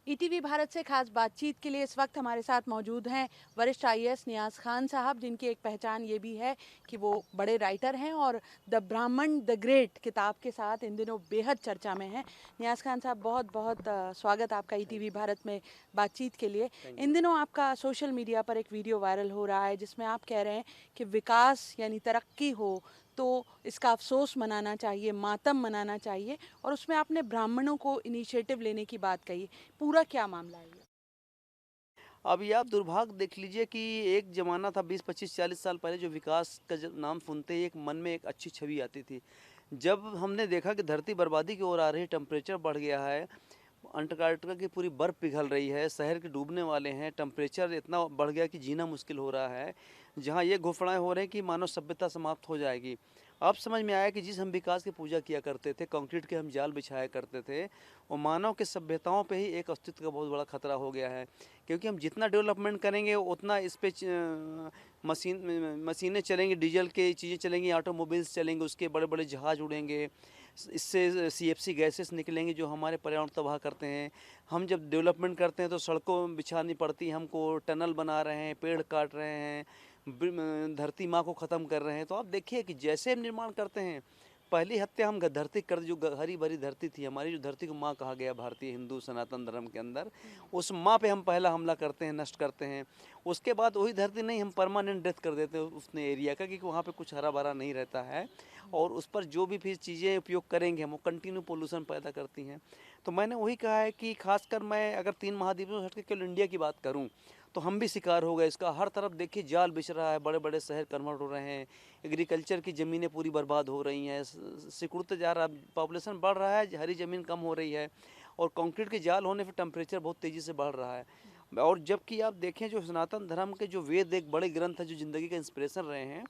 ETV Bharat से खास बातचीत के लिए इस वक्त हमारे साथ मौजूद हैं वरिष्ठ आईएएस नियाज खान साहब, जिनकी एक पहचान ये भी है कि वो बड़े राइटर हैं और द ब्राह्मण द ग्रेट किताब के साथ इन दिनों बेहद चर्चा में हैं। नियाज खान साहब, बहुत बहुत स्वागत आपका ईटीवी भारत में बातचीत के लिए। इन दिनों आपका सोशल मीडिया पर एक वीडियो वायरल हो रहा है जिसमें आप कह रहे हैं कि विकास यानी तरक्की हो तो इसका अफसोस मनाना चाहिए, मातम मनाना चाहिए, और उसमें आपने ब्राह्मणों को इनिशिएटिव लेने की बात कही। पूरा क्या मामला है ये? अभी आप दुर्भाग्य देख लीजिए कि एक ज़माना था 20, 25, 40 साल पहले जो विकास का जब नाम सुनते ही एक मन में एक अच्छी छवि आती थी। जब हमने देखा कि धरती बर्बादी की ओर आ रही है, टेम्परेचर बढ़ गया है, अंटार्कटिका की पूरी बर्फ़ पिघल रही है, शहर के डूबने वाले हैं, टेम्परेचर इतना बढ़ गया कि जीना मुश्किल हो रहा है, जहाँ ये घोषणाएँ हो रही हैं कि मानव सभ्यता समाप्त हो जाएगी। अब समझ में आया कि जिस हम विकास की पूजा किया करते थे, कंक्रीट के हम जाल बिछाया करते थे, वो मानव के सभ्यताओं पे ही एक अस्तित्व का बहुत बड़ा खतरा हो गया है। क्योंकि हम जितना डेवलपमेंट करेंगे उतना इस पे मशीनें चलेंगी, डीजल की चीज़ें चलेंगी, ऑटोमोबाइल्स चलेंगे, उसके बड़े-बड़े जहाज उड़ेंगे, इससे सीएफसी गैसेस निकलेंगी जो हमारे पर्यावरण तबाह करते हैं। हम जब डेवलपमेंट करते हैं तो सड़कों बिछानी पड़ती है हमको, टनल बना रहे हैं, पेड़ काट रहे हैं, धरती माँ को ख़त्म कर रहे हैं। तो आप देखिए कि जैसे हम निर्माण करते हैं, पहली हत्या हम धरती कर जो हरी भरी धरती थी हमारी, जो धरती को माँ कहा गया भारतीय हिंदू सनातन धर्म के अंदर, उस माँ पे हम पहला हमला करते हैं, नष्ट करते हैं। उसके बाद वही धरती नहीं, हम परमानेंट डेथ कर देते हैं उसने एरिया का, क्योंकि वहाँ पे कुछ हरा भरा नहीं रहता है, और उस पर जो भी फिर चीज़ें उपयोग करेंगे हम, वो कंटिन्यू पोल्यूशन पैदा करती हैं। तो मैंने वही कहा है कि खासकर मैं अगर 3 महाद्वीपों से हट के केवल इंडिया की बात करूँ, तो हम भी शिकार हो गए इसका। हर तरफ देखिए जाल बिछ रहा है, बड़े-बड़े शहर कन्वर्ट हो रहे हैं, एग्रीकल्चर की ज़मीनें पूरी बर्बाद हो रही हैं, सिकुड़ते जा रहा, पॉपुलेशन बढ़ रहा है, हरी ज़मीन कम हो रही है, और कंक्रीट के जाल होने पे टेम्परेचर बहुत तेज़ी से बढ़ रहा है। और जबकि आप देखें जो सनातन धर्म के जो वेद एक बड़े ग्रंथ हैं जो ज़िंदगी का इंस्पिरेशन रहे हैं,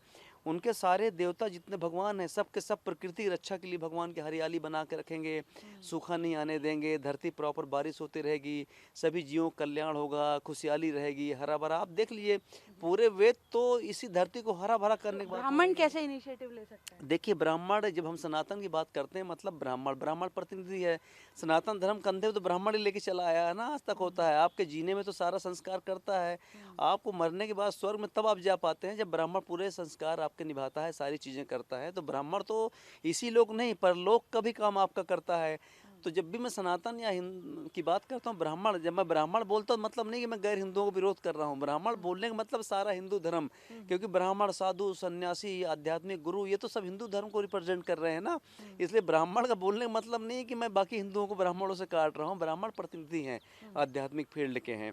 उनके सारे देवता जितने भगवान हैं, सब के सब प्रकृति की रक्षा के लिए भगवान की हरियाली बना के रखेंगे, सूखा नहीं आने देंगे, धरती प्रॉपर बारिश होती रहेगी, सभी जीवों का कल्याण होगा, खुशहाली रहेगी, हरा भरा। आप देख लीजिए पूरे वेद तो इसी धरती को हरा भरा तो करने की बात हो ब्राह्मण रही है। कैसे इनिशिएटिव ले सकता है? देखिए ब्राह्मण, जब हम सनातन की बात करते हैं मतलब ब्राह्मण ब्राह्मण प्रतिनिधि है। सनातन धर्म कंधे पे तो ब्राह्मण ही लेके चला आया है ना, आज तक होता है। आपके जीने में तो सारा संस्कार करता है। आपको मरने के बाद स्वर्ग में तब आप जा पाते हैं जब ब्राह्मण पूरे संस्कार आपके निभाता है, सारी चीज़ें करता है। तो ब्राह्मण तो इसी लोक नहीं परलोक का भी काम आपका करता है। तो जब भी मैं सनातन या हिंद की बात करता हूँ, ब्राह्मण, जब मैं ब्राह्मण बोलता हूँ मतलब नहीं कि मैं गैर हिंदुओं को विरोध कर रहा हूँ। ब्राह्मण बोलने का मतलब सारा हिंदू धर्म, क्योंकि ब्राह्मण, साधु, सन्यासी, आध्यात्मिक गुरु, ये तो सब हिंदू धर्म को रिप्रेजेंट कर रहे हैं ना। इसलिए ब्राह्मण का बोलने का मतलब नहीं है कि मैं बाकी हिंदुओं को ब्राह्मणों से काट रहा हूँ। ब्राह्मण प्रतिनिधि हैं, आध्यात्मिक फील्ड के हैं।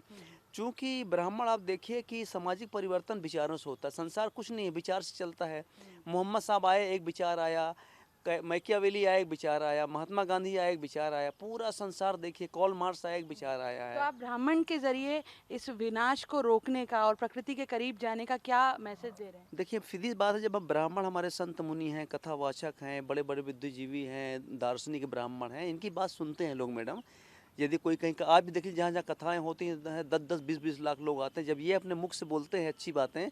चूंकि ब्राह्मण, आप देखिए कि सामाजिक परिवर्तन विचारों से होता है। संसार कुछ नहीं है, विचार से चलता है। मोहम्मद साहब आए, एक विचार आया, मैकियावेली आया, एक विचार आया, महात्मा गांधी आया, एक विचार आया, पूरा संसार देखिए, कॉल मार्क्स आया, एक विचार आया तो है। आप ब्राह्मण के ज़रिए इस विनाश को रोकने का और प्रकृति के करीब जाने का क्या मैसेज दे रहे हैं? देखिए सीधी बात है, जब हम ब्राह्मण, हमारे संत मुनि हैं, कथावाचक हैं, बड़े बड़े बुद्धिजीवी हैं, दार्शनिक ब्राह्मण हैं, इनकी बात सुनते हैं लोग मैडम। यदि कोई कहीं का, आप भी देखिए जहाँ जहाँ कथाएं होती हैं 10-10 20-20 लाख लोग आते हैं, जब ये अपने मुख से बोलते हैं अच्छी बातें,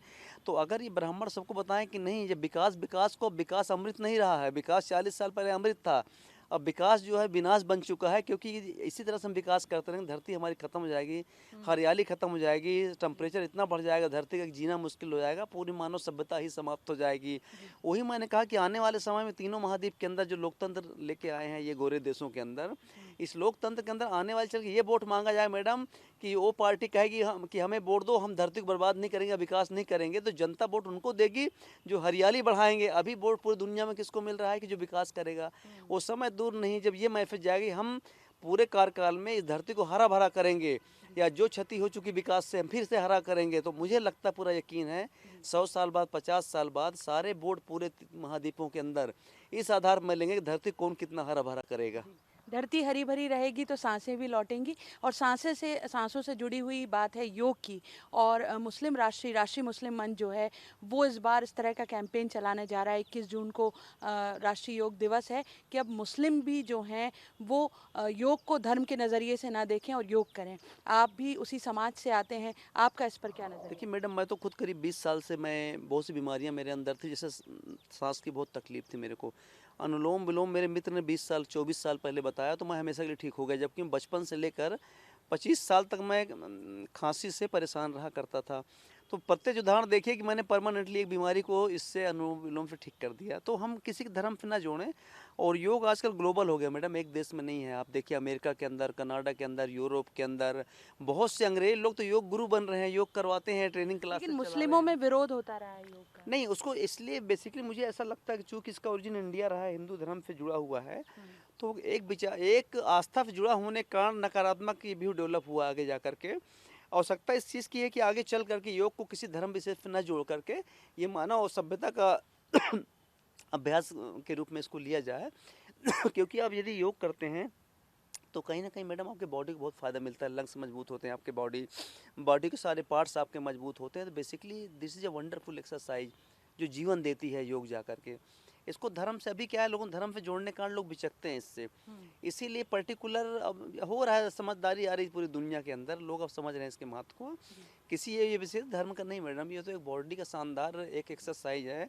तो अगर ये ब्राह्मण सबको बताएं कि नहीं, जब विकास विकास को, विकास अमृत नहीं रहा है, विकास 40 साल पहले अमृत था, अब विकास जो है विनाश बन चुका है, क्योंकि इसी तरह से हम विकास करते रहेंगे धरती हमारी ख़त्म हो जाएगी, हरियाली ख़त्म हो जाएगी, टेम्परेचर इतना बढ़ जाएगा, धरती का जीना मुश्किल हो जाएगा, पूरी मानव सभ्यता ही समाप्त हो जाएगी। वही मैंने कहा कि आने वाले समय में तीनों महाद्वीप के अंदर जो लोकतंत्र लेके आए हैं ये गोरे देशों के अंदर, इस लोकतंत्र के अंदर आने वाले चल के ये वोट मांगा जाए मैडम, कि वो पार्टी कहेगी हम कि हमें वोट दो, हम धरती को बर्बाद नहीं करेंगे, विकास नहीं करेंगे, तो जनता वोट उनको देगी जो हरियाली बढ़ाएंगे। अभी वोट पूरी दुनिया में किसको मिल रहा है कि जो विकास करेगा। वो समय दूर नहीं जब ये मैसेज जाएगी, हम पूरे कार्यकाल में इस धरती को हरा भरा करेंगे, या जो क्षति हो चुकी विकास से हम फिर से हरा करेंगे। तो मुझे लगता, पूरा यकीन है 100 साल बाद, 50 साल बाद सारे वोट पूरे महाद्वीपों के अंदर इस आधार में लेंगे कि धरती कौन कितना हरा भरा करेगा। धरती हरी भरी रहेगी तो सांसें भी लौटेंगी, और सांसों से जुड़ी हुई बात है योग की। और मुस्लिम राष्ट्रीय मुस्लिम मंच जो है वो इस बार इस तरह का कैंपेन चलाने जा रहा है। 21 जून को राष्ट्रीय योग दिवस है कि अब मुस्लिम भी जो हैं वो योग को धर्म के नज़रिए से ना देखें और योग करें। आप भी उसी समाज से आते हैं, आपका इस पर क्या नज़रिया देखिए मैडम, मैं तो खुद करीब 20 साल से, मैं बहुत सी बीमारियां मेरे अंदर थी, जैसे सांस की बहुत तकलीफ थी मेरे को, अनुलोम विलोम मेरे मित्र ने 20 साल 24 साल पहले बताया, तो मैं हमेशा के लिए ठीक हो गया, जबकि बचपन से लेकर 25 साल तक मैं खांसी से परेशान रहा करता था। तो प्रत्यक्ष उदाहरण देखिए कि मैंने परमानेंटली एक बीमारी को इससे अनुलोम विलोम से ठीक कर दिया। तो हम किसी के धर्म से ना जोड़ें। और योग आजकल ग्लोबल हो गया मैडम, एक देश में नहीं है। आप देखिए अमेरिका के अंदर, कनाडा के अंदर, यूरोप के अंदर बहुत से अंग्रेज लोग तो योग गुरु बन रहे हैं, योग करवाते हैं, ट्रेनिंग लेकिन क्लासेस चला रहे मुस्लिमों हैं। में विरोध होता रहा है योग का। नहीं, उसको इसलिए बेसिकली मुझे ऐसा लगता है कि चूंकि इसका ओरिजिन इंडिया रहा है, हिंदू धर्म से जुड़ा हुआ है, तो एक विचार, एक आस्था से जुड़ा होने के कारण नकारात्मक ये व्यू डेवलप हुआ आगे जा करके। आवश्यकता इस चीज़ की है कि आगे चल करके योग को किसी धर्म विशेष से न जोड़ करके ये मानव और सभ्यता का अभ्यास के रूप में इसको लिया जाए। क्योंकि आप यदि योग करते हैं तो कहीं ना कहीं मैडम आपके बॉडी को बहुत फ़ायदा मिलता है, लंग्स मजबूत होते हैं, आपके बॉडी के सारे पार्ट्स आपके मजबूत होते हैं। तो basically this is a wonderful exercise जो जीवन देती है योग जा करके। इसको धर्म से, अभी क्या है, लोगों धर्म से जोड़ने के कारण लोग बिचकते हैं इससे। इसीलिए पर्टिकुलर अब हो रहा है, समझदारी आ रही है पूरी दुनिया के अंदर, लोग अब समझ रहे हैं इसके महत्व को। किसी ये विशेष धर्म का नहीं मैडम, ये तो एक बॉडी का शानदार एक एक्सरसाइज है।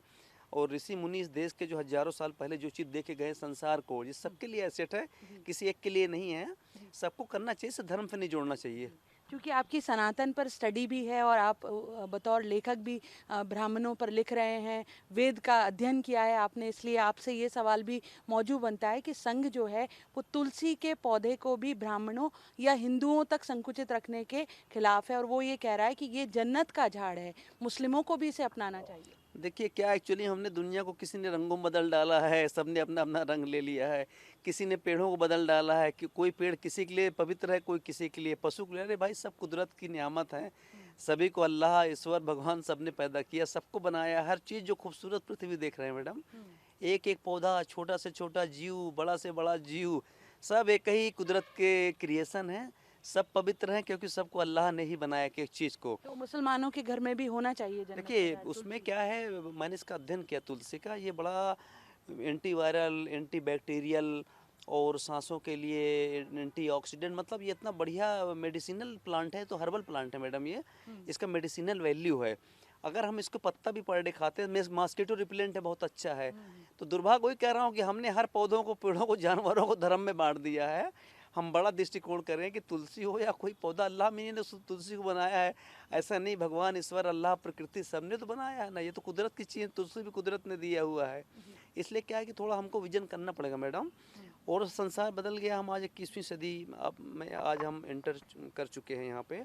और ऋषि मुनि इस देश के जो हजारों साल पहले जो चीज़ देखे गए संसार को, ये सबके लिए एसेट है, किसी एक के लिए नहीं है। सबको करना चाहिए, इसे धर्म से नहीं जोड़ना चाहिए। क्योंकि आपकी सनातन पर स्टडी भी है और आप बतौर लेखक भी ब्राह्मणों पर लिख रहे हैं, वेद का अध्ययन किया है आपने, इसलिए आपसे ये सवाल भी मौजूद बनता है कि संघ जो है वो तुलसी के पौधे को भी ब्राह्मणों या हिंदुओं तक संकुचित रखने के खिलाफ है, और वो ये कह रहा है कि ये जन्नत का झाड़ है, मुस्लिमों को भी इसे अपनाना चाहिए। देखिए क्या, एक्चुअली हमने दुनिया को, किसी ने रंगों में बदल डाला है, सबने अपना अपना रंग ले लिया है। किसी ने पेड़ों को बदल डाला है कि कोई पेड़ किसी के लिए पवित्र है, कोई किसी के लिए पशु के लिए। अरे भाई, सब कुदरत की नियामत है। सभी को अल्लाह, ईश्वर, भगवान सबने पैदा किया, सबको बनाया। हर चीज़ जो खूबसूरत पृथ्वी देख रहे हैं मैडम, एक एक पौधा, छोटा से छोटा जीव, बड़ा से बड़ा जीव, सब एक ही कुदरत के क्रिएशन है। सब पवित्र हैं क्योंकि सबको अल्लाह ने ही बनाया कि एक चीज़ को। तो मुसलमानों के घर में भी होना चाहिए जन्नत का देखिए झाड़ उसमें तुलसी। क्या है, मैंने इसका अध्ययन किया तुलसी का। ये बड़ा एंटी वायरल, एंटी बैक्टीरियल और सांसों के लिए एंटी ऑक्सीडेंट, मतलब ये इतना बढ़िया मेडिसिनल प्लांट है। तो हर्बल प्लांट है मैडम ये, इसका मेडिसिनल वैल्यू है। अगर हम इसको पत्ता भी पर डे खाते हैं, मॉस्किटो रिपेलेंट है, बहुत अच्छा है। तो दुर्भाग्य वही कह रहा हूँ कि हमने हर पौधों को, पेड़ों को, जानवरों को धर्म में बांट दिया है। हम बड़ा दृष्टिकोण कर रहे हैं कि तुलसी हो या कोई पौधा, अल्लाह मीन ने उस तुलसी को बनाया है। ऐसा नहीं, भगवान, ईश्वर, अल्लाह, प्रकृति सबने तो बनाया है ना। ये तो कुदरत की चीज़, तुलसी भी कुदरत ने दिया हुआ है। इसलिए क्या है कि थोड़ा हमको विजन करना पड़ेगा मैडम। और संसार बदल गया। हम आज 21वीं सदी में आज हम एंटर कर चुके हैं यहाँ पे।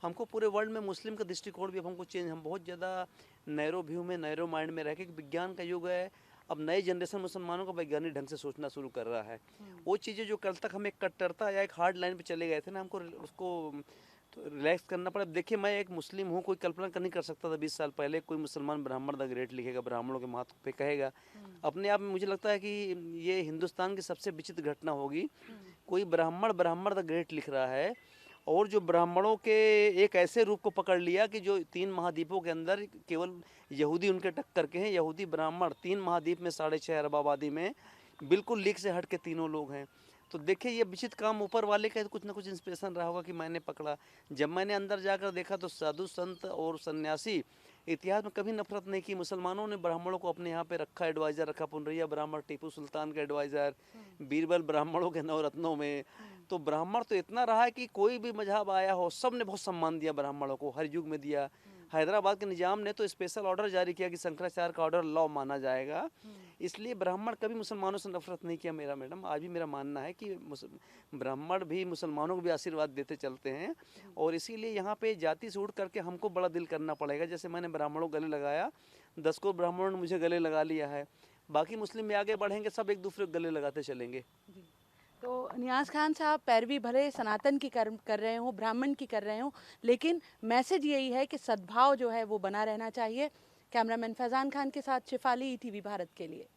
हमको पूरे वर्ल्ड में मुस्लिम का दृष्टिकोण भी अब हमको चेंज, हम बहुत ज़्यादा नैरो व्यू में, नैरो माइंड में रह के, विज्ञान का युग है। अब नई जनरेशन मुसलमानों का वैज्ञानिक ढंग से सोचना शुरू कर रहा है। वो चीज़ें जो कल तक हम एक कट्टरता या एक हार्ड लाइन पे चले गए थे ना, हमको उसको तो रिलैक्स करना पड़ा। देखिए मैं एक मुस्लिम हूँ, कोई कल्पना नहीं कर सकता था 20 साल पहले कोई मुसलमान ब्राह्मण द ग्रेट लिखेगा, ब्राह्मणों के महत्व पे कहेगा। अपने आप में मुझे लगता है कि ये हिंदुस्तान की सबसे विचित्र घटना होगी, कोई ब्राह्मण द ग्रेट लिख रहा है, और जो ब्राह्मणों के एक ऐसे रूप को पकड़ लिया कि जो 3 महाद्वीपों के अंदर केवल यहूदी उनके टक्कर के हैं। यहूदी ब्राह्मण 3 महाद्वीप में 6.5 अरब आबादी में बिल्कुल लीक से हट के तीनों लोग हैं। तो देखिए ये विचित्र काम ऊपर वाले का कुछ ना कुछ इंस्पिरेशन रहा होगा कि मैंने पकड़ा। जब मैंने अंदर जाकर देखा तो साधु संत और सन्यासी इतिहास में कभी नफरत नहीं की। मुसलमानों ने ब्राह्मणों को अपने यहाँ पे रखा, एडवाइज़र रखा, पुनरैया ब्राह्मण टीपू सुल्तान का एडवाइज़र, बीरबल ब्राह्मणों के नवरत्नों में। तो ब्राह्मण तो इतना रहा है कि कोई भी मजहब आया हो, सब ने बहुत सम्मान दिया ब्राह्मणों को, हर युग में दिया। हैदराबाद के निजाम ने तो स्पेशल ऑर्डर जारी किया कि शंकराचार्य का ऑर्डर लॉ माना जाएगा। इसलिए ब्राह्मण कभी मुसलमानों से नफरत नहीं किया मेरा मैडम। आज भी मेरा मानना है कि ब्राह्मण भी मुसलमानों को भी आशीर्वाद देते चलते हैं। और इसीलिए यहाँ पे जाति से उठ करके हमको बड़ा दिल करना पड़ेगा। जैसे मैंने ब्राह्मणों को गले लगाया, 10 को ब्राह्मणों ने मुझे गले लगा लिया है, बाकी मुस्लिम में आगे बढ़ेंगे, सब एक दूसरे को गले लगाते चलेंगे। तो नियाज़ खान साहब, पैरवी भले सनातन की कर रहे हो, ब्राह्मण की कर रहे हो, लेकिन मैसेज यही है कि सद्भाव जो है वो बना रहना चाहिए। कैमरामैन फैज़ान खान के साथ शिफाली, ईटीवी भारत के लिए।